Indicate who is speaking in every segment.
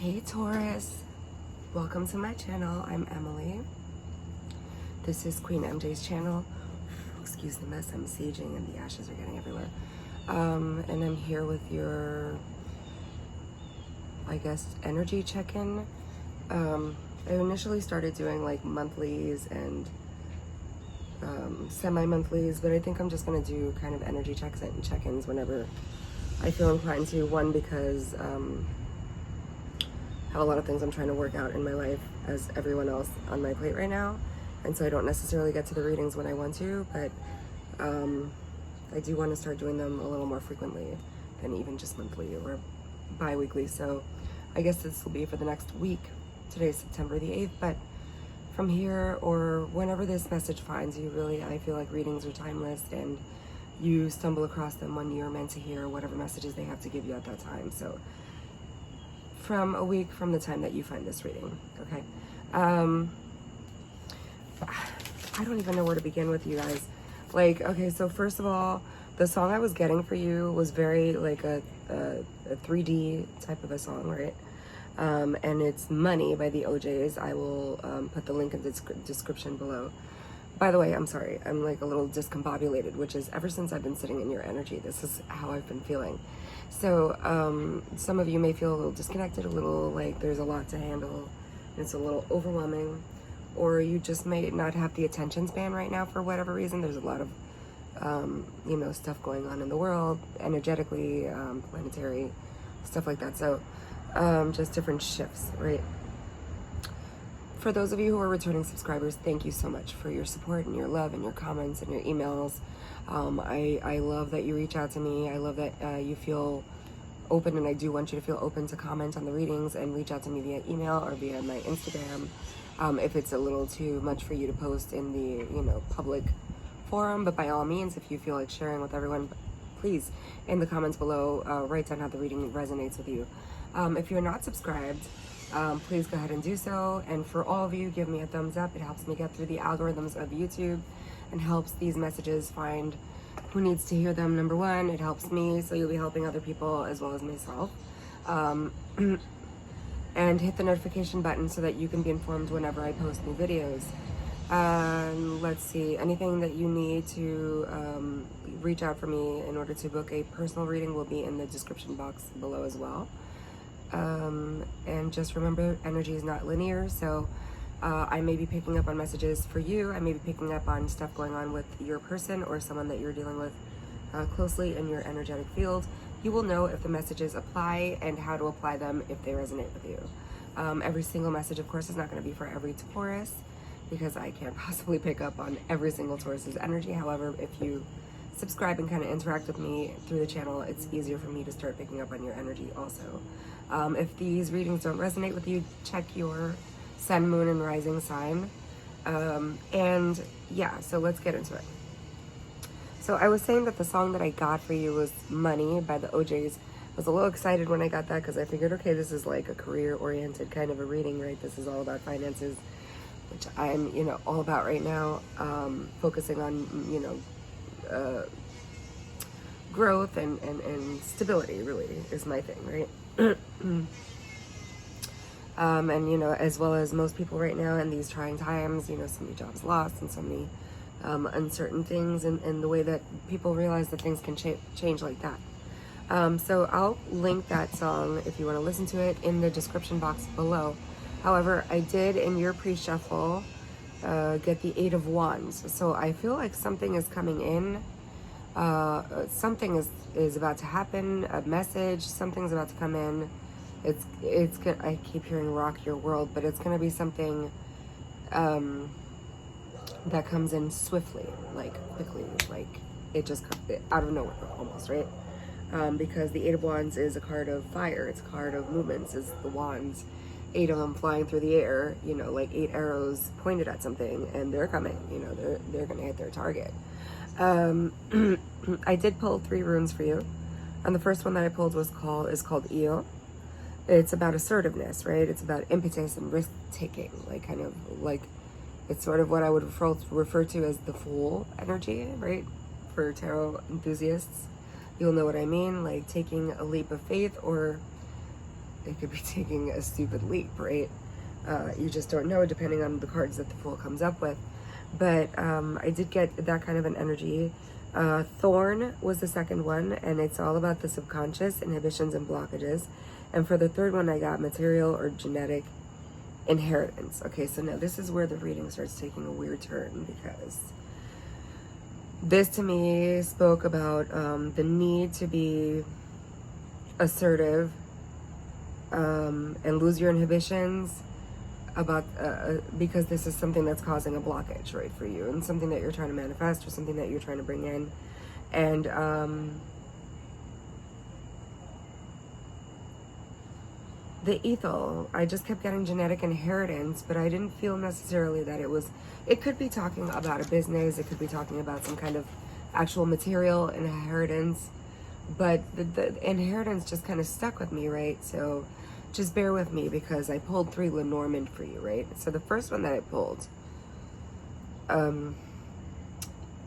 Speaker 1: Hey Taurus, welcome to my channel. I'm Emily. This is Queen MJ's channel. Excuse the mess, I'm sieging and the ashes are getting everywhere. And I'm here with your, I guess, energy check-in. I initially started doing like monthlies and semi-monthlies, but I think I'm just gonna do kind of energy check-ins whenever I feel inclined to. One, because I have a lot of things I'm trying to work out in my life, as everyone else on my plate right now, and so I don't necessarily get to the readings when I want to, but I do want to start doing them a little more frequently than even just monthly or bi-weekly. So I guess this will be for the next week. Today is September the 8th, but from here or whenever this message finds you, really, I feel like readings are timeless and you stumble across them when you're meant to hear whatever messages they have to give you at that time. So from a week from the time that you find this reading, okay? I don't even know where to begin with you guys. Like, okay, so first of all, the song I was getting for you was very like a 3D type of a song, right? And it's Money by the Ojays. I will put the link in the description below. By the way, I'm sorry, I'm like a little discombobulated, which is ever since I've been sitting in your energy, this is how I've been feeling. So some of you may feel a little disconnected, a little like there's a lot to handle, and it's a little overwhelming, or you just may not have the attention span right now for whatever reason. There's a lot of, you know, stuff going on in the world, energetically, planetary, stuff like that. So just different shifts, right? For those of you who are returning subscribers, thank you so much for your support and your love and your comments and your emails. I love that you reach out to me. I love that you feel open, and I do want you to feel open to comment on the readings and reach out to me via email or via my Instagram. If it's a little too much for you to post in the, you know, public forum, but by all means, if you feel like sharing with everyone, please, in the comments below, write down how the reading resonates with you. If you're not subscribed, please go ahead and do so. And for all of you, give me a thumbs up. It helps me get through the algorithms of YouTube and helps these messages find who needs to hear them. Number one, it helps me, so you'll be helping other people as well as myself. And hit the notification button so that you can be informed whenever I post new videos. Let's see, anything that you need to reach out for me in order to book a personal reading will be in the description box below as well. And just remember, energy is not linear, so I may be picking up on messages for you. I may be picking up on stuff going on with your person or someone that you're dealing with closely in your energetic field. You will know if the messages apply and how to apply them if they resonate with you. Every single message, of course, is not going to be for every Taurus, because I can't possibly pick up on every single Taurus's energy. However, if you subscribe and kind of interact with me through the channel, it's easier for me to start picking up on your energy also. If these readings don't resonate with you, check your sun, moon, and rising sign. And yeah, so let's get into it. So I was saying that the song that I got for you was Money by the Ojays. I was a little excited when I got that because I figured, okay, this is like a career-oriented kind of a reading, right? This is all about finances, which I'm, you know, all about right now. Focusing on, you know, growth and stability really is my thing, right? And, you know, as well as most people right now in these trying times, you know, so many jobs lost and so many uncertain things, and the way that people realize that things can change like that. So I'll link that song if you want to listen to it in the description box below. However, I did in your pre-shuffle get the 8 of Wands. So I feel like something is coming in. Something is about to happen, a message, something's about to come in. It's good. I keep hearing rock your world, but it's going to be something that comes in swiftly, like quickly, like it just comes out of nowhere almost, right? Because the 8 of Wands is a card of fire. It's a card of movements. Is the wands, 8 of them flying through the air, you know, like 8 arrows pointed at something, and they're coming, you know, they're going to hit their target. I did pull 3 runes for you, and the first one that I pulled is called Io. It's about assertiveness, right? It's about impetus and risk taking, like kind of like it's sort of what I would refer to as the Fool energy, right? For tarot enthusiasts, you'll know what I mean, like taking a leap of faith or it could be taking a stupid leap, right? You just don't know, depending on the cards that the Fool comes up with. But I did get that kind of an energy. Thorn was the second one, and it's all about the subconscious, inhibitions, and blockages. And for the third one, I got material or genetic inheritance. Okay, so now this is where the reading starts taking a weird turn, because this to me spoke about the need to be assertive and lose your inhibitions about because this is something that's causing a blockage, right, for you, and something that you're trying to manifest or something that you're trying to bring in. And the ethel, I just kept getting genetic inheritance, but I didn't feel necessarily that it could be talking about a business, it could be talking about some kind of actual material inheritance, but the inheritance just kind of stuck with me, right? So just bear with me, because I pulled 3 Lenormand for you, right? So the first one that I pulled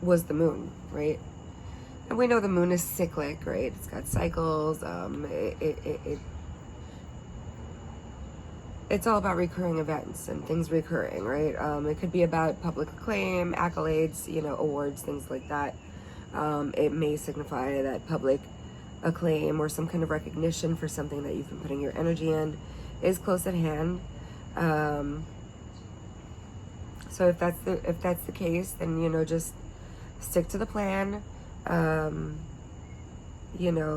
Speaker 1: was the moon, right? And we know the moon is cyclic, right? It's got cycles. It's all about recurring events and things recurring, right? It could be about public acclaim, accolades, awards, things like that. It may signify that public acclaim or some kind of recognition for something that you've been putting your energy in is close at hand. So if that's the case, then just stick to the plan.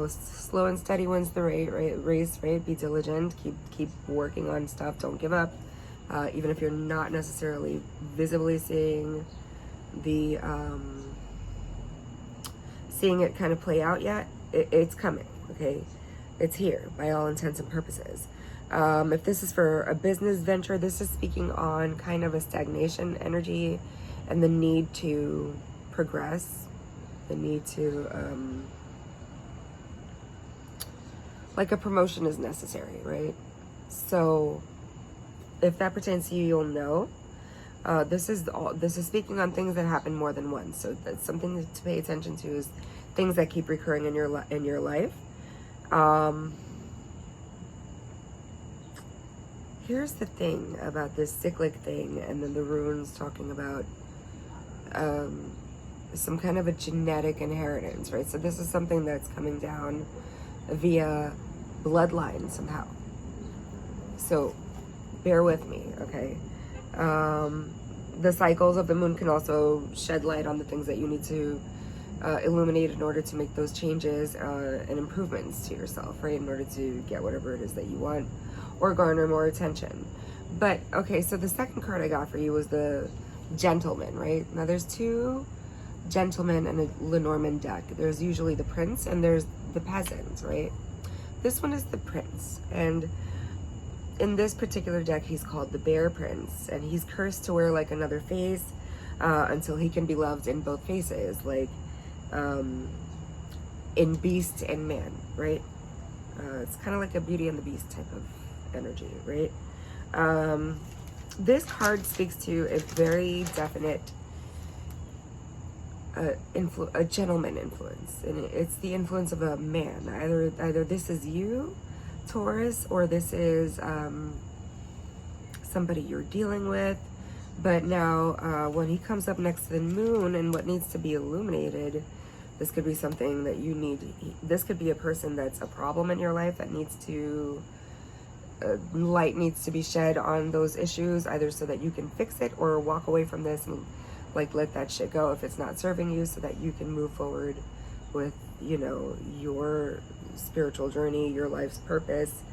Speaker 1: Slow and steady wins the race, right? Be diligent, keep working on stuff, don't give up. Even if you're not necessarily visibly seeing it kind of play out yet, it's coming, okay? It's here by all intents and purposes. If this is for a business venture, this is speaking on kind of a stagnation energy and the need to progress, the need to, like a promotion is necessary, right? So if that pertains to you, you'll know. This is speaking on things that happen more than once. So that's something to pay attention to, is things that keep recurring in your life. Here's the thing about this cyclic thing, and then the runes talking about some kind of a genetic inheritance, right? So this is something that's coming down via bloodline somehow. So bear with me, okay? The cycles of the moon can also shed light on the things that you need to illuminate in order to make those changes and improvements to yourself, right? In order to get whatever it is that you want or garner more attention. But okay, so the second card I got for you was the gentleman, right? Now there's 2 gentlemen in a Lenormand deck. There's usually the prince and there's the peasant, right? This one is the prince, and in this particular deck he's called the bear prince, and he's cursed to wear like another face until he can be loved in both faces, like in beast and man, right? It's kind of like a Beauty and the Beast type of energy, right? This card speaks to a very definite a gentleman influence, and it's the influence of a man. Either this is you, Taurus, or this is somebody you're dealing with. But now when he comes up next to the moon and what needs to be illuminated, this could be something that you need. This could be a person that's a problem in your life that needs to light needs to be shed on those issues, either so that you can fix it or walk away from this and like let that shit go if it's not serving you, so that you can move forward with your spiritual journey, your life's purpose,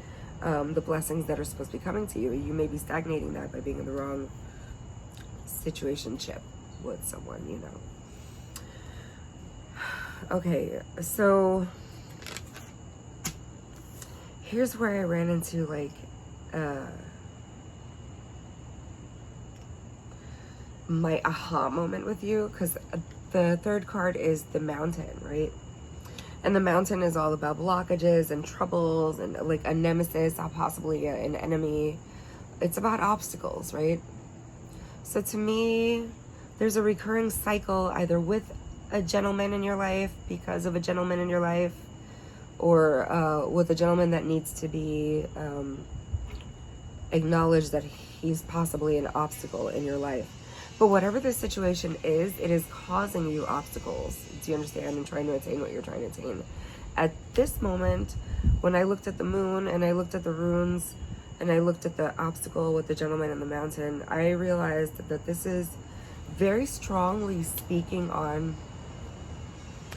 Speaker 1: the blessings that are supposed to be coming to you. You may be stagnating that by being in the wrong situationship with someone, Okay, so here's where I ran into like my aha moment with you, because the third card is the mountain, right? And the mountain is all about blockages and troubles and like a nemesis, possibly an enemy. It's about obstacles, right? So to me, there's a recurring cycle either with a gentleman in your life, because of a gentleman in your life, or with a gentleman that needs to be acknowledged that he's possibly an obstacle in your life. But whatever the situation is, it is causing you obstacles. Do you understand? And trying to attain what you're trying to attain. At this moment, when I looked at the moon and I looked at the runes and I looked at the obstacle with the gentleman in the mountain, I realized that this is very strongly speaking on,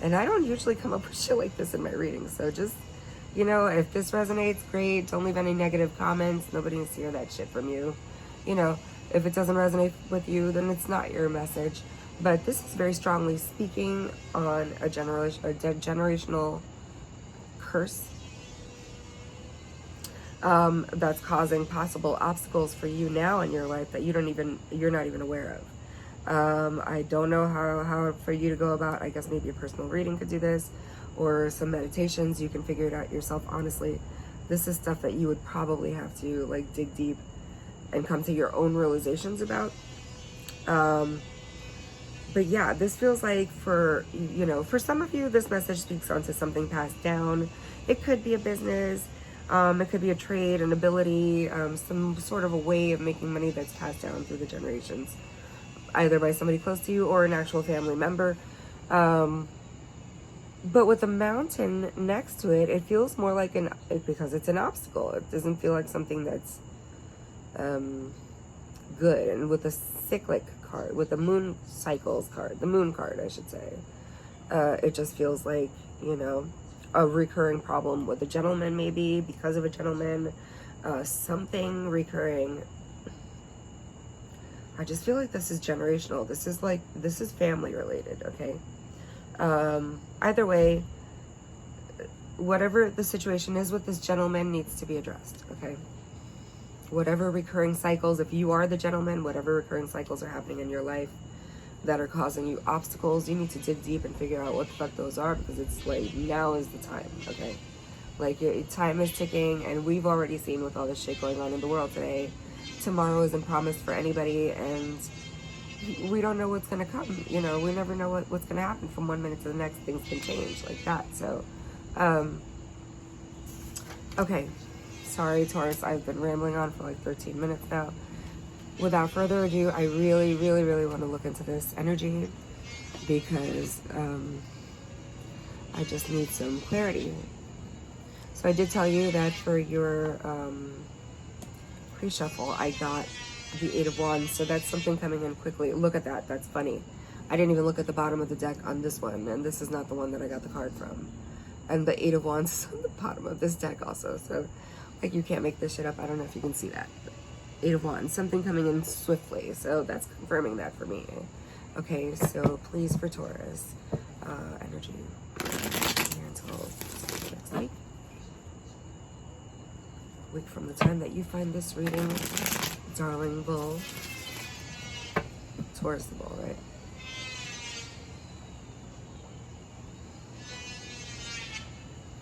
Speaker 1: and I don't usually come up with shit like this in my readings, so just, you know, if this resonates, great. Don't leave any negative comments. Nobody needs to hear that shit from you. You know, if it doesn't resonate with you, then it's not your message. But this is very strongly speaking on a generational curse that's causing possible obstacles for you now in your life that you're not even aware of. I don't know how for you to go about. I guess maybe a personal reading could do this, or some meditations. You can figure it out yourself. Honestly, this is stuff that you would probably have to like dig deep and come to your own realizations about. But yeah, this feels like for some of you, this message speaks onto something passed down. It could be a business, it could be a trade, an ability, some sort of a way of making money that's passed down through the generations, either by somebody close to you or an actual family member. But with the mountain next to it, it feels more like because it's an obstacle. It doesn't feel like something that's good. And with the cyclic card, with the moon cycles card, the moon card, I should say, it just feels like, you know, a recurring problem with a gentleman, maybe because of a gentleman, something recurring. I just feel like this is generational. This is family related, okay? Either way, whatever the situation is with this gentleman needs to be addressed, okay? Whatever recurring cycles, if you are the gentleman, whatever recurring cycles are happening in your life that are causing you obstacles, you need to dig deep and figure out what the fuck those are, because it's like, now is the time, okay? Like, time is ticking, and we've already seen with all this shit going on in the world today, tomorrow isn't promised for anybody, and we don't know what's going to come. You know, we never know what's going to happen from one minute to the next. Things can change like that. So, okay. Sorry, Taurus. I've been rambling on for like 13 minutes now. Without further ado, I really, really, really want to look into this energy because I just need some clarity. So I did tell you that for your pre-shuffle, I got the Eight of Wands, so that's something coming in quickly. Look at that. That's funny. I didn't even look at the bottom of the deck on this one, and this is not the one that I got the card from. And the Eight of Wands is on the bottom of this deck also, so like you can't make this shit up. I don't know if you can see that. Eight of Wands, something coming in swiftly, so that's confirming that for me. Okay, so please for Taurus, energy here until next week from the time that you find this reading. Darling bull. Taurus the bull, right?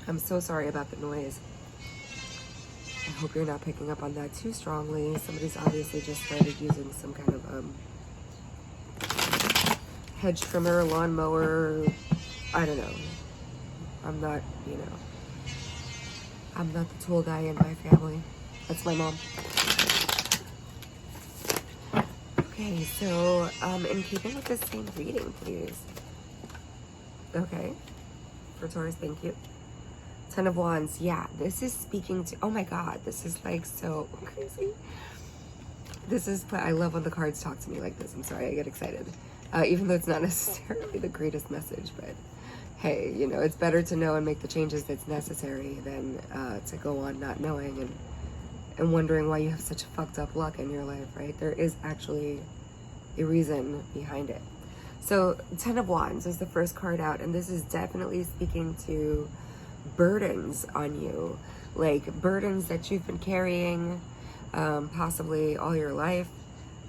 Speaker 1: I'm so sorry about the noise. I hope you're not picking up on that too strongly. Somebody's obviously just started using some kind of hedge trimmer, lawnmower. I don't know. I'm not, you know, I'm not the tool guy in my family. That's my mom. Okay, so in keeping with the same reading, please. Okay, for Taurus, thank you. Ten of Wands, yeah, this is speaking to, oh my God, this is like so crazy. This is, I love when the cards talk to me like this. I'm sorry, I get excited. Even though it's not necessarily the greatest message, but hey, you know, it's better to know and make the changes that's necessary than to go on not knowing and wondering why you have such fucked up luck in your life, right? There is actually a reason behind it. So Ten of Wands is the first card out, and this is definitely speaking to burdens on you, like burdens that you've been carrying possibly all your life.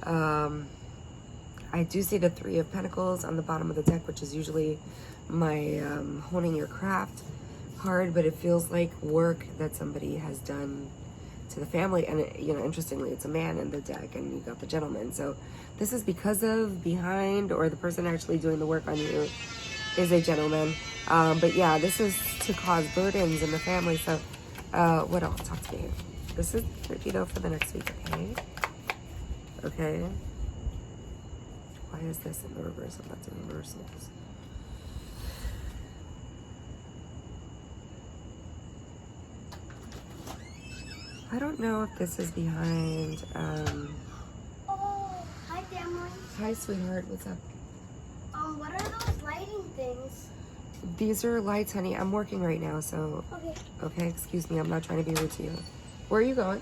Speaker 1: I do see the Three of Pentacles on the bottom of the deck, which is usually my honing your craft card, but it feels like work that somebody has done to the family. And it, you know, interestingly, it's a man in the deck, and you got the gentleman. So this is because of, behind, or the person actually doing the work on you is a gentleman. But yeah, this is to cause burdens in the family. So what else? Talk to me. This is tricky though for the next week, okay? Okay. Why is this in the reverse? I'm not doing reversals. I don't know if this is behind.
Speaker 2: Oh, hi, family.
Speaker 1: Hi, sweetheart. What's up?
Speaker 2: What are those lighting things?
Speaker 1: These are lights, honey. I'm working right now, so.
Speaker 2: Okay.
Speaker 1: Okay, excuse me. I'm not trying to be rude to you. Where are you going?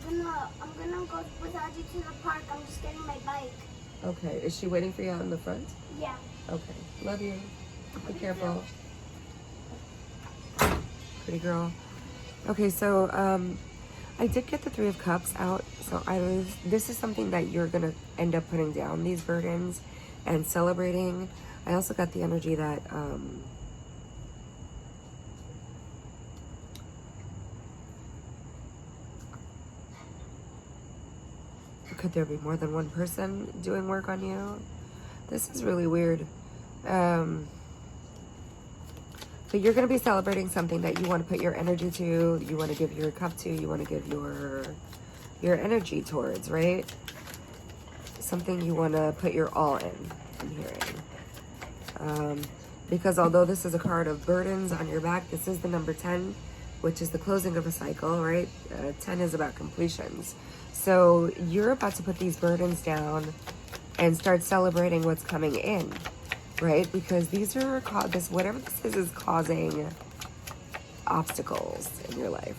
Speaker 2: I'm gonna go without you to the park. I'm just getting my bike.
Speaker 1: Okay. Is she waiting for you out in the front?
Speaker 2: Yeah.
Speaker 1: Okay. Love you. Be careful. Pretty girl. Okay, so I did get the Three of Cups out. So this is something that you're gonna end up putting down, these burdens, and celebrating. I also got the energy that could there be more than one person doing work on you? This is really weird. So you're going to be celebrating something that you want to put your energy to, you want to give your cup to, you want to give your energy towards, right? Something you want to put your all in, I'm hearing. Because although this is a card of burdens on your back, this is the number 10, which is the closing of a cycle, right? 10 is about completions. So you're about to put these burdens down and start celebrating what's coming in, right? Because these are, whatever this is causing obstacles in your life.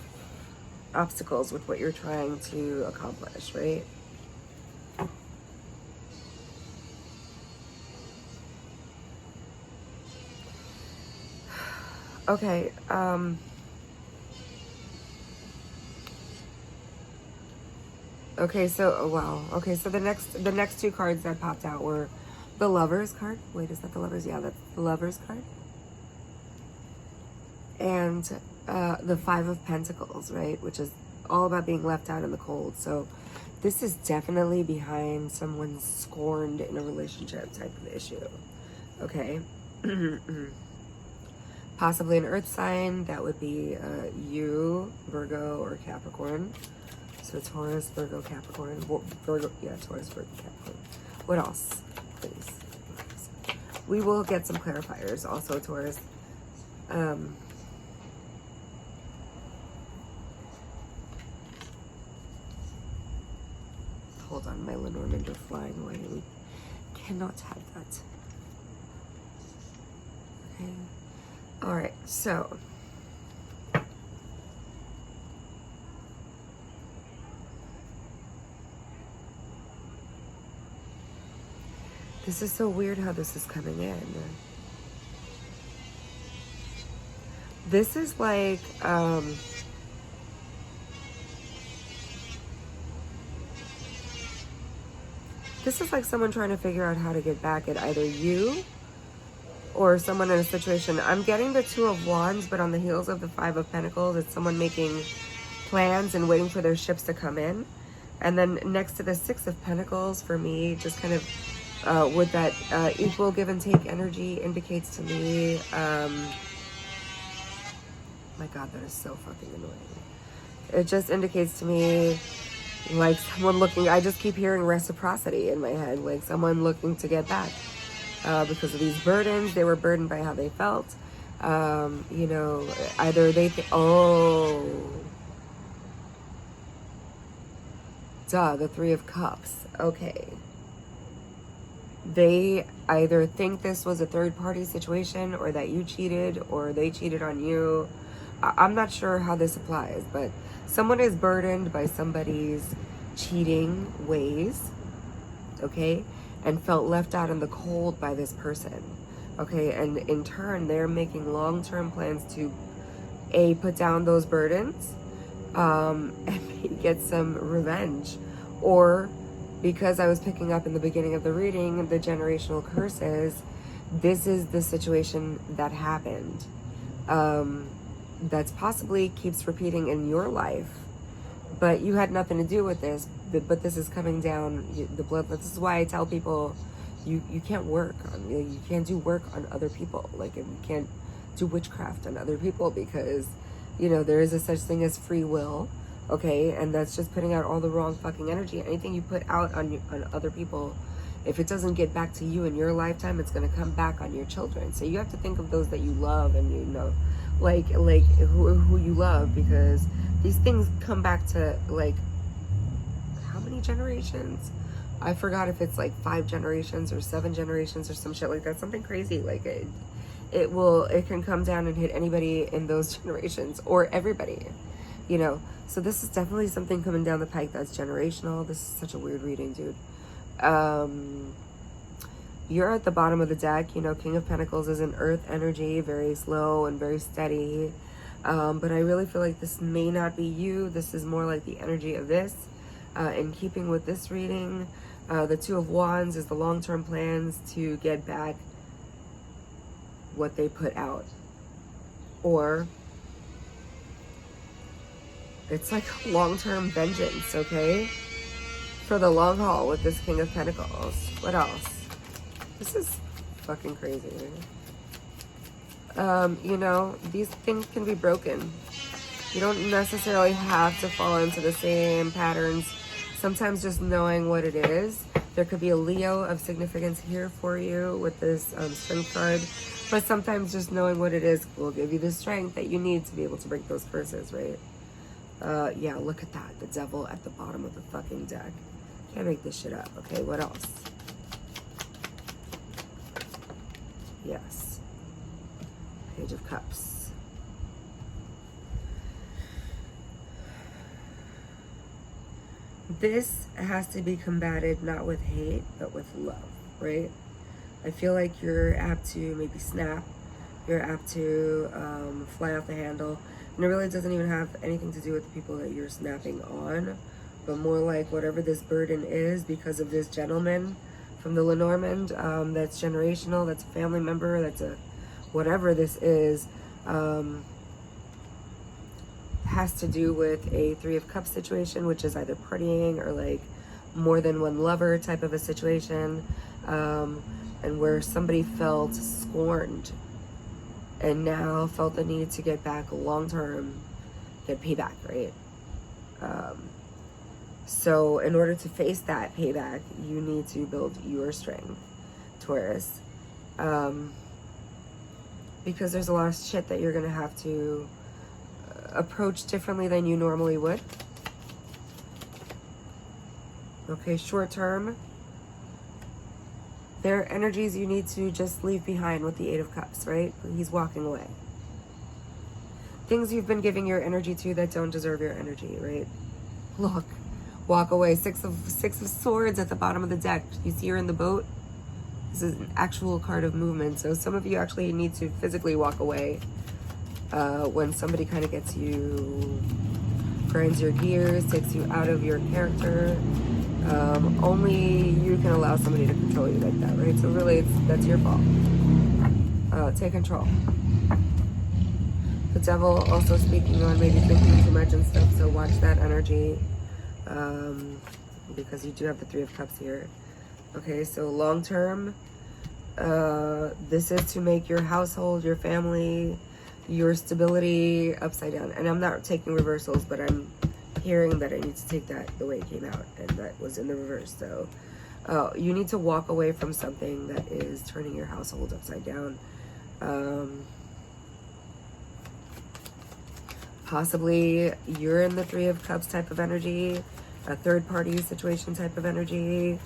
Speaker 1: Obstacles with what you're trying to accomplish, right? Okay, okay, so, oh, wow. Okay, so the next two cards that popped out were the Lover's card. Wait, is that the Lover's? Yeah, that's the Lover's card. And the Five of Pentacles, right? Which is all about being left out in the cold. So this is definitely behind someone scorned in a relationship type of issue. Okay. Possibly an earth sign. That would be you, Virgo, or Capricorn. So Taurus, Virgo, Capricorn. Virgo, yeah, Taurus, Virgo, Capricorn. What else, please? We will get some clarifiers. Also, Taurus. Hold on, my Lenormand are flying away. We cannot have that. Okay. All right, so. This is so weird how this is coming in. This is like, this is like someone trying to figure out how to get back at either you or someone in a situation. I'm getting the Two of Wands, but on the heels of the Five of Pentacles, it's someone making plans and waiting for their ships to come in. And then next to the Six of Pentacles, for me, just kind of with that equal give and take energy indicates to me, my God, that is so fucking annoying. It just indicates to me like someone looking, I just keep hearing reciprocity in my head, like someone looking to get back because of these burdens. They were burdened by how they felt. You know, either they think, oh, duh, the Three of Cups. Okay. They either think this was a third-party situation or that you cheated or they cheated on you. I'm not sure how this applies, but someone is burdened by somebody's cheating ways, okay, and felt left out in the cold by this person, okay, and in turn, they're making long-term plans to, A, put down those burdens, and maybe get some revenge, or because I was picking up in the beginning of the reading, the generational curses, this is the situation that happened. That's possibly keeps repeating in your life, but you had nothing to do with this, but this is coming down the blood. This is why I tell people you can't work on, you can't do work on other people. Like, you can't do witchcraft on other people because, you know, there is a such thing as free will, okay? And that's just putting out all the wrong fucking energy. Anything you put out on other people, if it doesn't get back to you in your lifetime, it's going to come back on your children. So you have to think of those that you love and, you know, like who you love, because these things come back to, like, how many generations? I forgot if it's like 5 generations or 7 generations or some shit like that. Something crazy. Like, it can come down and hit anybody in those generations or everybody, you know. So this is definitely something coming down the pike that's generational. This is such a weird reading, dude. You're at the bottom of the deck. You know, King of Pentacles is an earth energy, very slow and very steady. But I really feel like this may not be you. This is more like the energy of this. In keeping with this reading, the Two of Wands is the long-term plans to get back what they put out. Or it's like long-term vengeance, okay? For the long haul with this King of Pentacles. What else? This is fucking crazy. You know, these things can be broken. You don't necessarily have to fall into the same patterns. Sometimes just knowing what it is. There could be a Leo of significance here for you with this strength card. But sometimes just knowing what it is will give you the strength that you need to be able to break those curses, right? Yeah, look at that. The Devil at the bottom of the fucking deck. Can't make this shit up. Okay, what else? Yes. Page of Cups. This has to be combated not with hate, but with love, right? I feel like you're apt to maybe snap. You're apt to fly off the handle. And it really doesn't even have anything to do with the people that you're snapping on, but more like whatever this burden is because of this gentleman from the Lenormand, that's generational, that's a family member, that's a whatever this is, has to do with a Three of Cups situation, which is either partying or like more than one lover type of a situation, and where somebody felt scorned and now felt the need to get back long term, get payback, right? So in order to face that payback, you need to build your strength, Taurus. Because there's a lot of shit that you're going to have to approach differently than you normally would. Okay, short term, there are energies you need to just leave behind with the Eight of Cups, right? He's walking away. Things you've been giving your energy to that don't deserve your energy, right? Look, walk away. Six of Swords at the bottom of the deck. You see her in the boat? This is an actual card of movement. So some of you actually need to physically walk away when somebody kind of gets you, grinds your gears, takes you out of your character. Only you can allow somebody to control you like that, right? So really, that's your fault. Take control. The Devil also speaking on maybe thinking too much and stuff, so watch that energy, because you do have the Three of Cups here. Okay, so long term, this is to make your household, your family, your stability upside down. And I'm not taking reversals, but I'm hearing that I need to take that the way it came out, and that was in the reverse. So you need to walk away from something that is turning your household upside down. Possibly you're in the Three of Cups type of energy, a third party situation type of energy.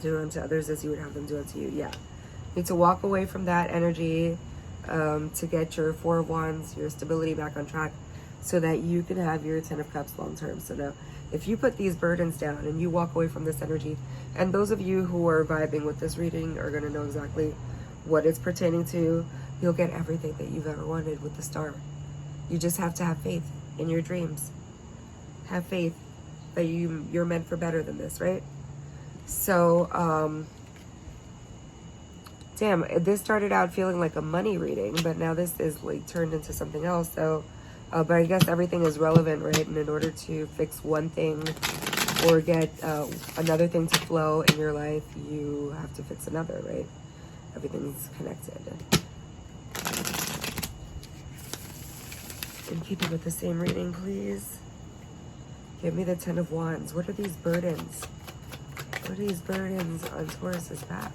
Speaker 1: Do unto others as you would have them do unto you. Yeah, you need to walk away from that energy to get your Four of Wands, your stability back on track, so that you can have your Ten of Cups long term. So now, if you put these burdens down and you walk away from this energy, and those of you who are vibing with this reading are going to know exactly what it's pertaining to, you'll get everything that you've ever wanted with the Star. You just have to have faith in your dreams. Have faith that you're meant for better than this, right? So, damn, this started out feeling like a money reading, but now this is like turned into something else. So, but I guess everything is relevant, right? And in order to fix one thing, or get another thing to flow in your life, you have to fix another, right? Everything's connected. And keep it with the same reading, please. Give me the 10 of Wands. What are these burdens? What are these burdens on Taurus's back?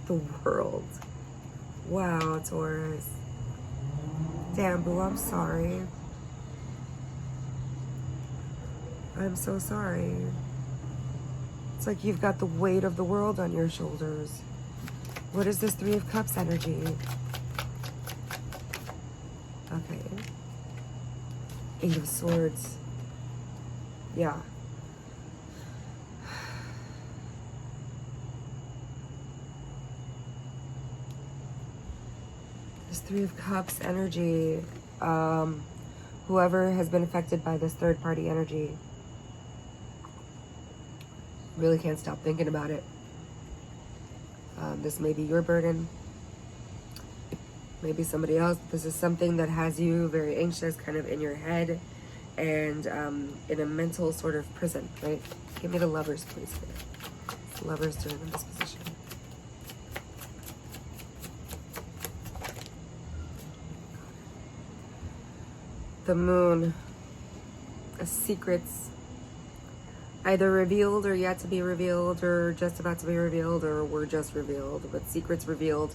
Speaker 1: The World. Wow, Taurus. Damn, boo, I'm sorry. I'm so sorry. It's like you've got the weight of the world on your shoulders. What is this 3 of Cups energy? Okay. 8 of Swords. Yeah. This 3 of Cups energy. Whoever has been affected by this third party energy really can't stop thinking about it. This may be your burden. Maybe somebody else. This is something that has you very anxious, kind of in your head, and in a mental sort of prison, right? Give me the Lovers, please. What's the Lovers doing in this position? The Moon. Secrets. Either revealed or yet to be revealed, or just about to be revealed, or were just revealed. But secrets revealed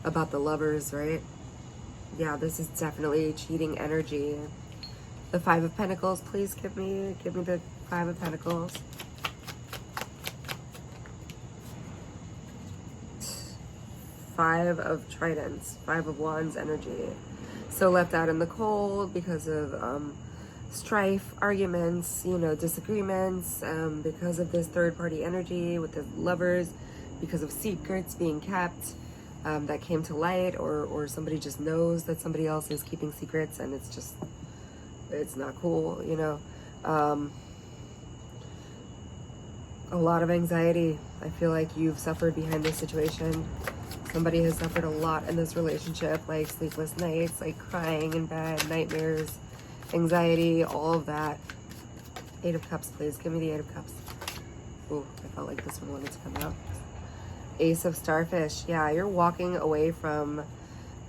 Speaker 1: about the Lovers, right? Yeah, this is definitely cheating energy. The 5 of Pentacles, please give me the 5 of Pentacles. Five of Tridents, 5 of Wands energy. So left out in the cold because of strife, arguments, you know, disagreements, because of this third party energy with the Lovers, because of secrets being kept that came to light, or somebody just knows that somebody else is keeping secrets, and it's not cool, you know. A lot of anxiety. I feel like you've suffered behind this situation. Somebody has suffered a lot in this relationship, like sleepless nights, like crying in bed, nightmares, anxiety, all of that. 8 of Cups, please. Give me the 8 of Cups. Ooh, I felt like this one wanted to come out. Ace of Starfish. Yeah, you're walking away from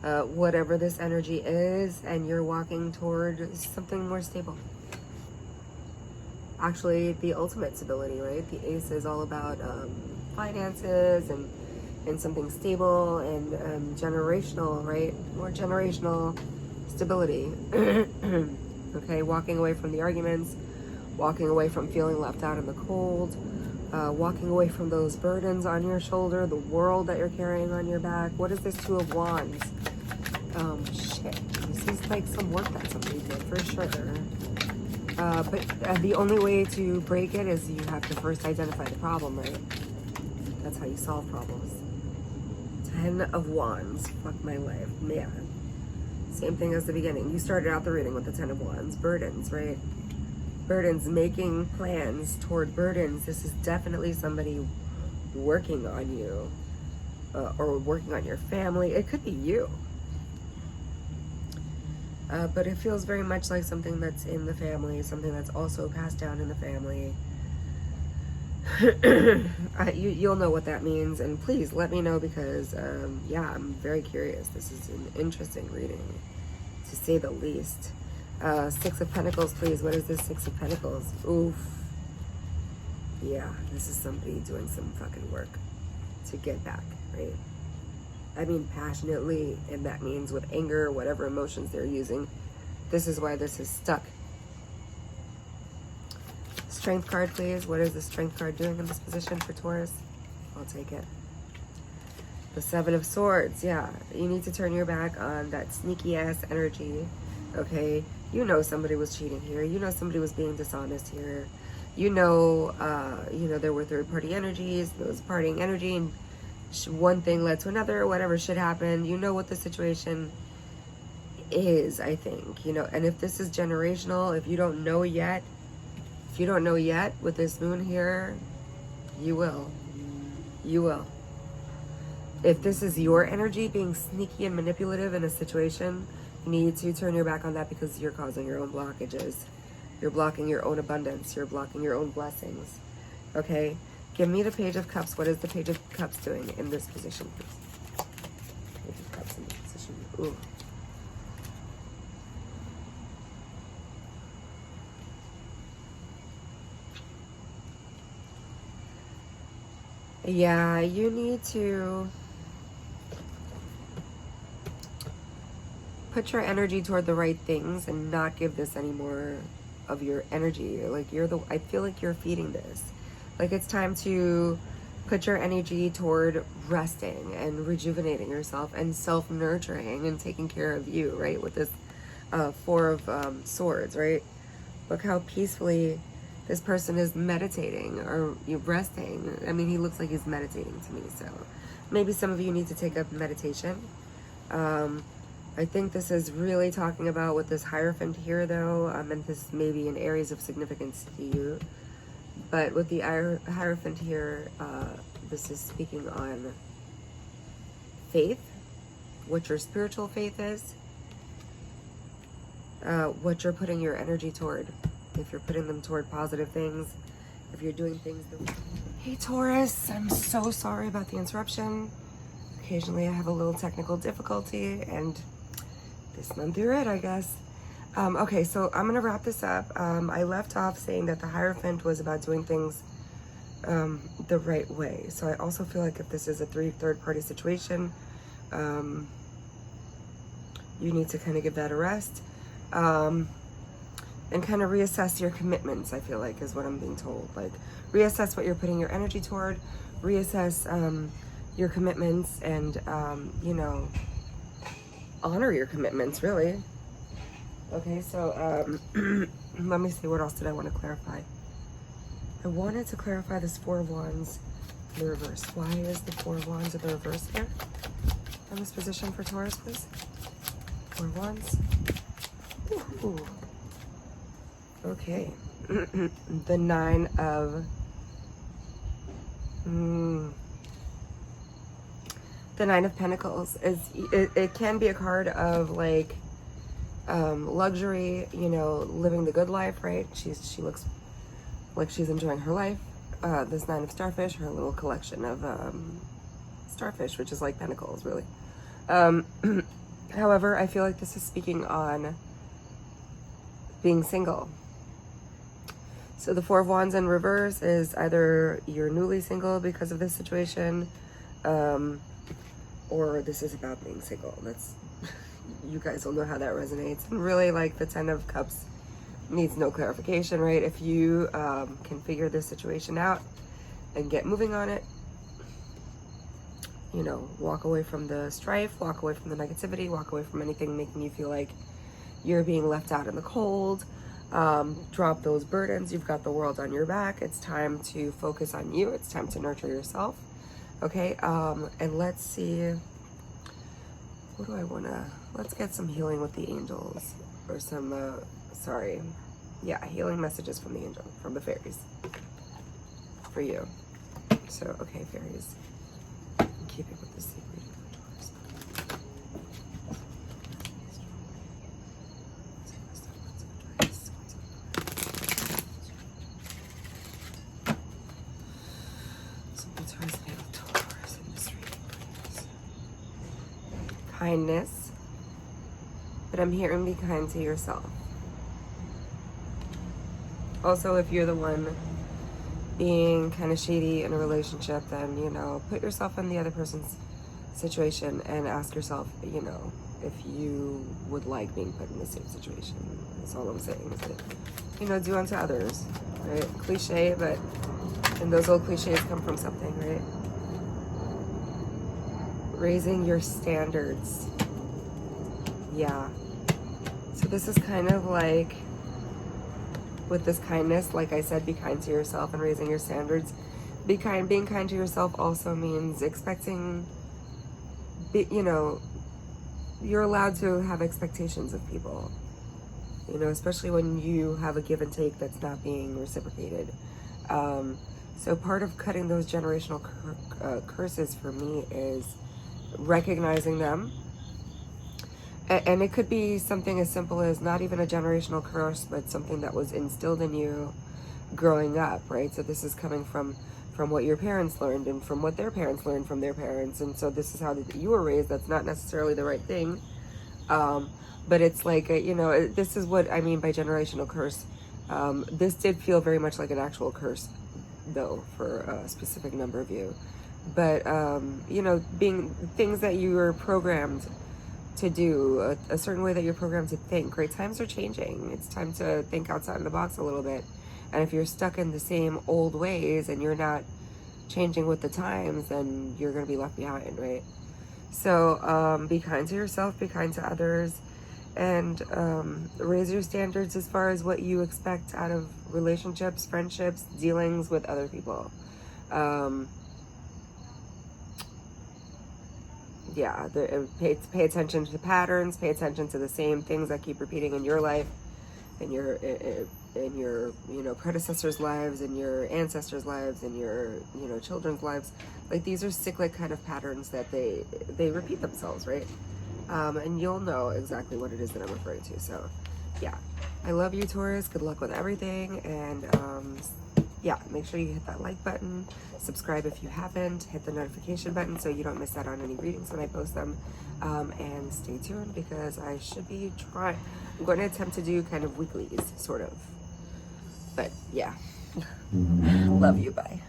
Speaker 1: whatever this energy is, and you're walking toward something more stable. Actually, the ultimate stability, right? The Ace is all about finances and something stable and generational, right? More generational stability. Okay, walking away from the arguments, walking away from feeling left out in the cold, walking away from those burdens on your shoulder, the world that you're carrying on your back. What is this 2 of Wands? Shit. This is like some work that somebody did, for sure. But the only way to break it is you have to first identify the problem, right? That's how you solve problems. 10 of Wands. Fuck my life. Man. Same thing as the beginning. You started out the reading with the 10 of Wands. Burdens, right? Burdens, making plans toward burdens. This is definitely somebody working on you, or working on your family. It could be you. But it feels very much like something that's in the family, something that's also passed down in the family. You'll know what that means, and please let me know, because yeah, I'm very curious. This is an interesting reading, to say the least. 6 of Pentacles, please. What is this 6 of Pentacles? Oof. Yeah, this is somebody doing some fucking work to get back, right? I mean passionately, and that means with anger, whatever emotions they're using. This is why this is stuck. Strength card, please. What is the Strength card doing in this position for Taurus? I'll take it. The 7 of Swords. Yeah, you need to turn your back on that sneaky ass energy. Okay, you know somebody was cheating here. You know somebody was being dishonest here. You know, there were third party energies. There was partying energy, and one thing led to another. Whatever shit happened. You know what the situation is, I think. You know, and if this is generational, if you don't know yet, with this moon here, you will. You will. If this is your energy being sneaky and manipulative in a situation, you need to turn your back on that, because you're causing your own blockages. You're blocking your own abundance. You're blocking your own blessings. Okay? Give me the Page of Cups. What is the Page of Cups doing in this position, please? Page of Cups in this position. Ooh. Yeah, you need to put your energy toward the right things and not give this any more of your energy. Like I feel like you're feeding this. Like it's time to put your energy toward resting and rejuvenating yourself and self-nurturing and taking care of you, right? With this Four of Swords, right? Look how peacefully this person is meditating or resting. I mean, he looks like he's meditating to me. So maybe some of you need to take up meditation. I think this is really talking about with this Hierophant here, though, and this may be in areas of significance to you. But with the Hierophant here, this is speaking on faith, what your spiritual faith is, what you're putting your energy toward. If you're putting them toward positive things, if you're doing things that... Hey Taurus, I'm so sorry about the interruption. Occasionally I have a little technical difficulty, and this month you're it, I guess. Okay, so I'm gonna wrap this up. I left off saying that the Hierophant was about doing things the right way. So I also feel like if this is a third-party situation, you need to kind of give that a rest. And kind of reassess your commitments, I feel like, is what I'm being told. Like, reassess what you're putting your energy toward, reassess your commitments, and, you know, honor your commitments, really. Okay, so let me see, what else did I want to clarify? I wanted to clarify this Four of Wands in the reverse. Why is the Four of Wands in the reverse here? In this position for Taurus, please. Four of Wands. Ooh. Okay. The Nine of... The Nine of Pentacles is it can be a card of like luxury, you know, living the good life, right? She looks like she's enjoying her life. This Nine of Starfish, her little collection of starfish, which is like pentacles, really. However, I feel like this is speaking on being single. So the Four of Wands in reverse is either you're newly single because of this situation, or this is about being single. That's, you guys will know how that resonates. And really, like, the Ten of Cups needs no clarification, right? If you can figure this situation out and get moving on it, you know, walk away from the strife, walk away from the negativity, walk away from anything making you feel like you're being left out in the cold. Drop those burdens. You've got the world on your back. It's time to focus on you. It's time to nurture yourself. Okay, and let's see, what do I want to, let's get some healing with the angels, or some, healing messages from the angel, from the fairies, for you. So, okay, fairies, I'm keeping with the secret. Kindness, but I'm hearing be kind to yourself. Also, if you're the one being kind of shady in a relationship, then, you know, put yourself in the other person's situation and ask yourself, you know, if you would like being put in the same situation. That's all I'm saying, is that, you know, do unto others, right? Cliche, but, and those old cliches come from something, right? Raising your standards. Yeah. So this is kind of like, with this kindness, like I said, be kind to yourself and raising your standards. Be kind. Being kind to yourself also means expecting, you know, you're allowed to have expectations of people. You know, especially when you have a give and take that's not being reciprocated. So part of cutting those generational curses for me is recognizing them, And it could be something as simple as not even a generational curse, but something that was instilled in you growing up, right? So this is coming from what your parents learned and from what their parents learned from their parents, and so this is how you were raised. That's not necessarily the right thing, but it's like this is what I mean by generational curse. This did feel very much like an actual curse, though, for a specific number of you. But being things that you were programmed to do, a certain way that you're programmed to think, right? Times are changing. It's time to think outside the box a little bit. And if you're stuck in the same old ways and you're not changing with the times, then you're going to be left behind, right? So be kind to yourself, be kind to others, and raise your standards as far as what you expect out of relationships, friendships, dealings with other people. Pay attention to patterns, pay attention to the same things that keep repeating in your life, in your predecessors' lives, in your ancestors' lives, in your children's lives. Like, these are cyclic kind of patterns that they repeat themselves, right? And you'll know exactly what it is that I'm referring to. So yeah, I love you, Taurus. Good luck with everything, and yeah, make sure you hit that like button, subscribe if you haven't, hit the notification button so you don't miss out on any readings when I post them, and stay tuned because I should be I'm going to attempt to do kind of weeklies, sort of, but yeah. Love you, bye.